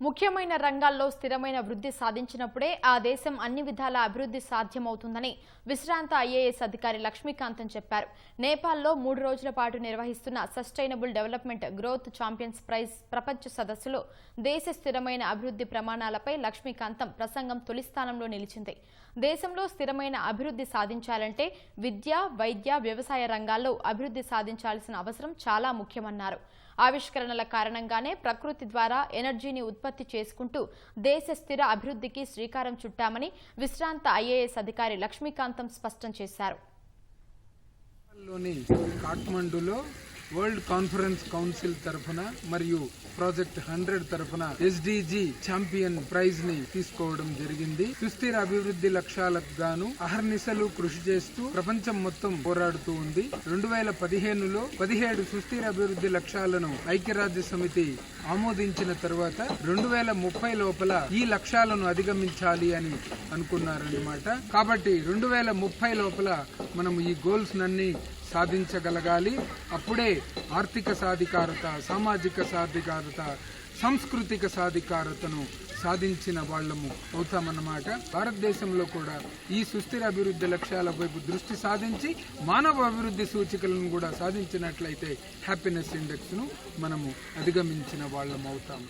ముఖ్యమైన రంగాల్లో స్థిరమైన వృద్ధి సాధించినప్పుడే ఆ దేశం అన్ని విధాల అభివృద్ధి సాధ్యమవుతుందని విశ్రాంత ఐఏఎస్ అధికారి లక్ష్మీకాంతం చెప్పారు. నేపాల్లో 3 రోజుల పాటు నిర్వహిస్తున్న sustainable development growth champions prize ప్రపంచ సదస్సులో దేశ స్థిరమైన అభివృద్ధి ప్రమాణాలపై లక్ష్మీకాంతం ప్రసంగం తొలి స్థానంలో నిలిచింది. దేశంలో స్థిరమైన అభివృద్ధి సాధించాలంటే విద్య, వైద్య, వ్యవసాయ రంగాల్లో అభివృద్ధి సాధించాల్సిన అవసరం చాలా ముఖ్యమన్నారు. ఆవిష్కరణల కారణంగానే ప్రకృతి ద్వారా ఎనర్జీని ఉత్పత్తి చేసుకుంటూ దేశ స్థిర అభివృద్ధికి శ్రీకారం చుట్టామని విశ్రాంత ఐఏఎస్ అధికారి లక్ష్మీకాంతం స్పష్టం చేశారు. కాఠ్మండూలో వరల్డ్ కాన్ఫరెన్స్ కౌన్సిల్ తరఫున మరియు ప్రాజెక్ట్ 100 తరఫున ఎస్డిజి ఛాంపియన్ ప్రైజ్ ని తీసుకోవడం జరిగింది. సుస్థిర అభివృద్ధి లక్ష్యాలకు గాను అహర్నిశలు కృషి చేస్తూ ప్రపంచం మొత్తం పోరాడుతూ ఉంది. 2015లో 17 సుస్థిర అభివృద్ధి లక్ష్యాలను ఐక్యరాజ్య సమితి ఆమోదించిన తర్వాత 2030 లోపల ఈ లక్ష్యాలను అధిగమించాలి అని అనుకున్నారన్నమాట. కాబట్టి 2030 లోపల మనం ఈ గోల్స్ నన్ని సాధించగలగాలి. అప్పుడే ఆర్థిక సాధికారత, సామాజిక సాధికారత, సాంస్కృతిక సాధికారతను సాధించిన వాళ్ళము అవుతామన్నమాట. భారతదేశంలో కూడా ఈ సుస్థిర అభివృద్ధి లక్ష్యాల వైపు దృష్టి సాధించి మానవ అభివృద్ధి సూచికలను కూడా సాధించినట్లయితే హ్యాపీనెస్ ఇండెక్స్ ను మనము అధిగమించిన వాళ్ళం అవుతాము.